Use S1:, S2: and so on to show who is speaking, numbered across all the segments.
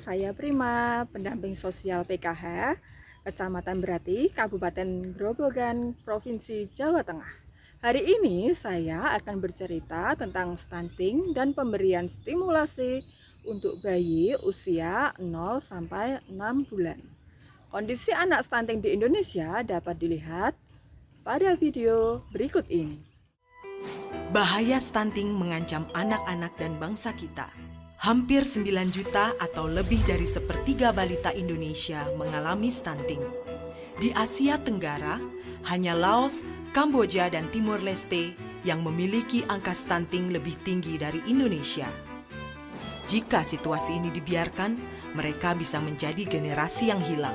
S1: saya Prima, pendamping sosial PKH, Kecamatan Berati, Kabupaten Grobogan, Provinsi Jawa Tengah. Hari ini saya akan bercerita tentang stunting dan pemberian stimulasi untuk bayi usia 0 sampai 6 bulan. Kondisi anak stunting di Indonesia dapat dilihat pada video berikut ini.
S2: Bahaya stunting mengancam anak-anak dan bangsa kita. Hampir 9 juta atau lebih dari sepertiga balita Indonesia mengalami stunting. Di Asia Tenggara, hanya Laos, Kamboja, dan Timor Leste yang memiliki angka stunting lebih tinggi dari Indonesia. Jika situasi ini dibiarkan, mereka bisa menjadi generasi yang hilang.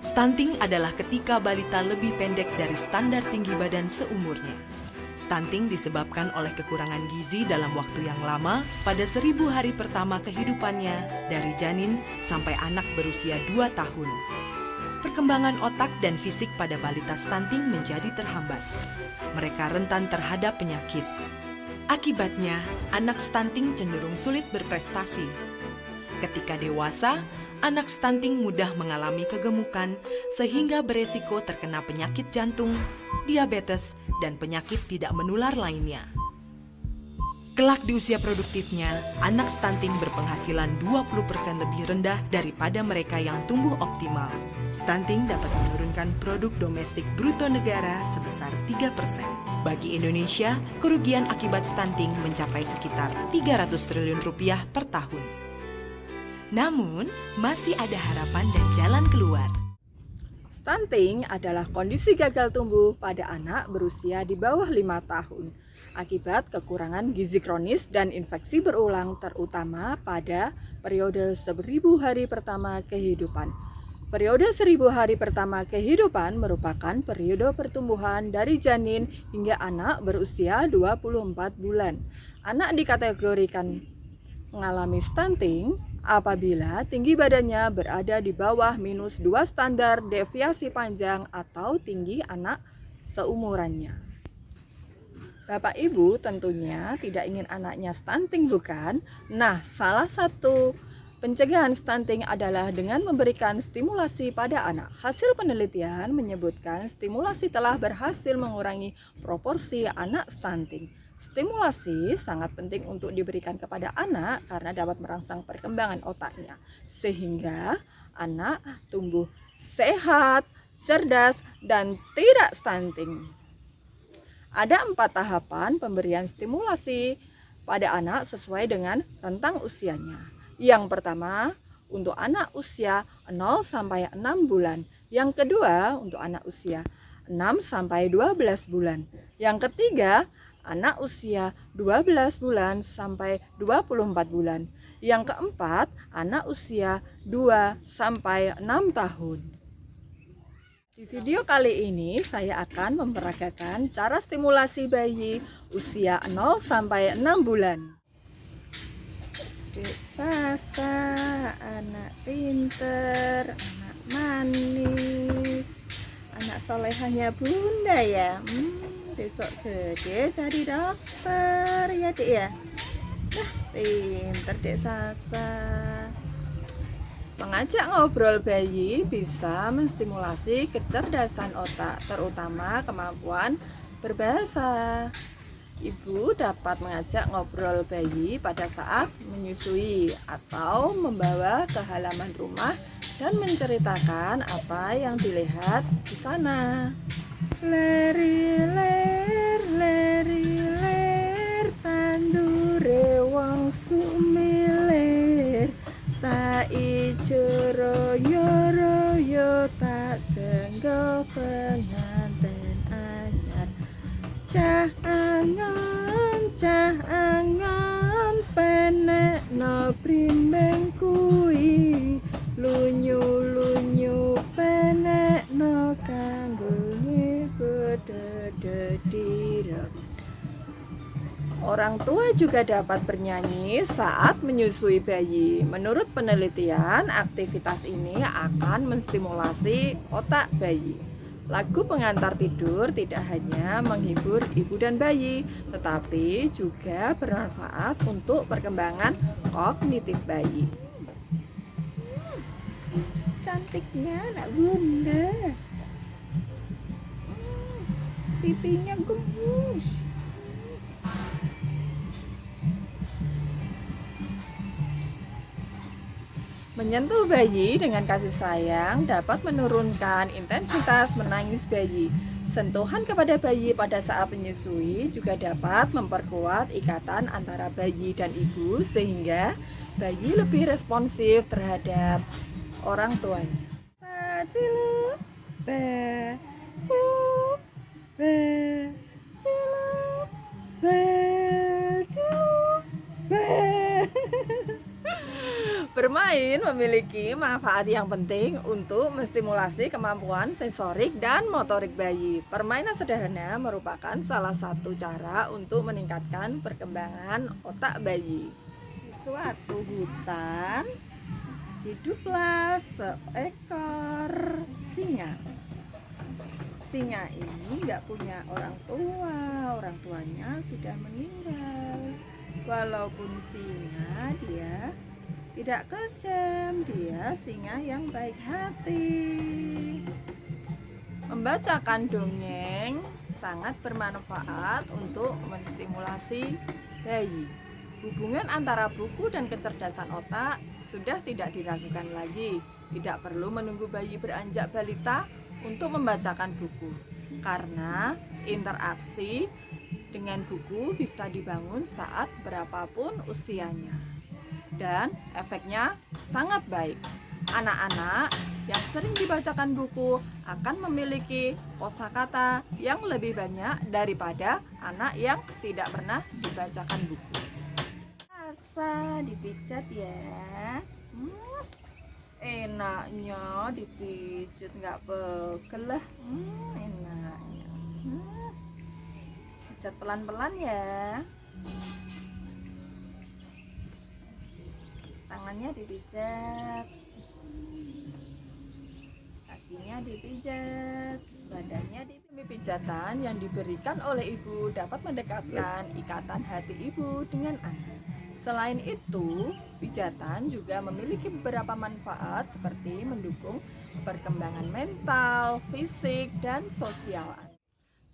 S2: Stunting adalah ketika balita lebih pendek dari standar tinggi badan seumurnya. Stunting disebabkan oleh kekurangan gizi dalam waktu yang lama pada 1000 hari pertama kehidupannya dari janin sampai anak berusia 2 tahun. Perkembangan otak dan fisik pada balita stunting menjadi terhambat. Mereka rentan terhadap penyakit. Akibatnya, anak stunting cenderung sulit berprestasi. Ketika dewasa, anak stunting mudah mengalami kegemukan sehingga beresiko terkena penyakit jantung, diabetes, dan penyakit tidak menular lainnya. Kelak di usia produktifnya, anak stunting berpenghasilan 20% lebih rendah daripada mereka yang tumbuh optimal. Stunting dapat menurunkan produk domestik bruto negara sebesar 3%. Bagi Indonesia, kerugian akibat stunting mencapai sekitar 300 triliun rupiah per tahun. Namun, masih ada harapan dan jalan keluar.
S1: Stunting adalah kondisi gagal tumbuh pada anak berusia di bawah 5 tahun akibat kekurangan gizi kronis dan infeksi berulang terutama pada periode 1000 hari pertama kehidupan. Periode 1000 hari pertama kehidupan merupakan periode pertumbuhan dari janin hingga anak berusia 24 bulan. Anak dikategorikan mengalami stunting apabila tinggi badannya berada di bawah -2 standar deviasi panjang atau tinggi anak seumurannya. Bapak Ibu tentunya tidak ingin anaknya stunting, bukan? Nah, salah satu pencegahan stunting adalah dengan memberikan stimulasi pada anak. Hasil penelitian menyebutkan stimulasi telah berhasil mengurangi proporsi anak stunting. Stimulasi sangat penting untuk diberikan kepada anak karena dapat merangsang perkembangan otaknya, sehingga anak tumbuh sehat, cerdas, dan tidak stunting. Ada 4 tahapan pemberian stimulasi pada anak sesuai dengan rentang usianya. Yang pertama, untuk anak usia 0 sampai 6 bulan. Yang kedua, untuk anak usia 6 sampai 12 bulan. Yang ketiga, anak usia 12 bulan sampai 24 bulan. Yang keempat, anak usia 2 sampai 6 tahun. Di video kali ini saya akan memperagakan cara stimulasi bayi usia 0 sampai 6 bulan. Dek Sasa, anak pinter, anak manis, anak solehahnya bunda ya. Besok gede jadi dokter ya dek ya. Nah, pinter Dek Sasa. Mengajak ngobrol bayi bisa menstimulasi kecerdasan otak, terutama kemampuan berbahasa. Ibu dapat mengajak ngobrol bayi pada saat menyusui atau membawa ke halaman rumah dan menceritakan apa yang dilihat di sana. Leri ler tandure wong sumilir, tak ijo royo tak senggo penganten anyar. Cah angon penek no primbeng kui, lunyu penek no kanggo ngibededira. Orang tua juga dapat bernyanyi saat menyusui bayi. Menurut penelitian, aktivitas ini akan menstimulasi otak bayi. Lagu pengantar tidur tidak hanya menghibur ibu dan bayi, tetapi juga bermanfaat untuk perkembangan kognitif bayi. cantiknya anak bunda. Pipinya gemes. Menyentuh bayi dengan kasih sayang dapat menurunkan intensitas menangis bayi. Sentuhan kepada bayi pada saat menyusui juga dapat memperkuat ikatan antara bayi dan ibu sehingga bayi lebih responsif terhadap orang tuanya. Cilu, be, cilu, be, cilu, be, cilu, be. Bermain memiliki manfaat yang penting untuk menstimulasi kemampuan sensorik dan motorik bayi. Permainan sederhana merupakan salah satu cara untuk meningkatkan perkembangan otak bayi. Di suatu hutan, hiduplah seekor singa. Singa ini nggak punya orang tuanya sudah meninggal. Walaupun singa, dia tidak kejam, dia singa yang baik hati. Membacakan dongeng sangat bermanfaat untuk menstimulasi bayi. Hubungan antara buku dan kecerdasan otak sudah tidak diragukan lagi. Tidak perlu menunggu bayi beranjak balita untuk membacakan buku, karena interaksi dengan buku bisa dibangun saat berapapun usianya. Dan efeknya sangat baik. Anak-anak yang sering dibacakan buku akan memiliki kosakata yang lebih banyak daripada anak yang tidak pernah dibacakan buku. Rasa dipijat ya. Enaknya dipijat, nggak pegel lah. Enaknya. Pijat pelan-pelan ya. Tangannya dipijat, kakinya dipijat, badannya dipijat. Pijatan yang diberikan oleh ibu dapat mendekatkan ikatan hati ibu dengan anak. Selain itu, pijatan juga memiliki beberapa manfaat seperti mendukung perkembangan mental, fisik, dan sosial.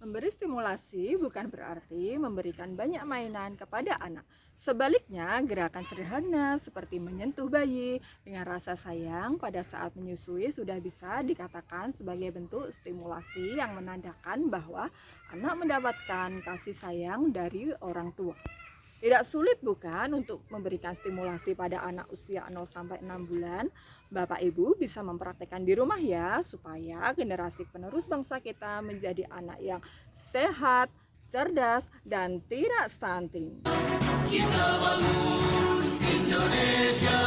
S1: Memberi stimulasi bukan berarti memberikan banyak mainan kepada anak. Sebaliknya, gerakan sederhana seperti menyentuh bayi dengan rasa sayang pada saat menyusui sudah bisa dikatakan sebagai bentuk stimulasi yang menandakan bahwa anak mendapatkan kasih sayang dari orang tua. Tidak sulit bukan untuk memberikan stimulasi pada anak usia 0-6 bulan. Bapak Ibu bisa mempraktekkan di rumah ya, supaya generasi penerus bangsa kita menjadi anak yang sehat, cerdas, dan tidak stunting. Kita bangun Indonesia.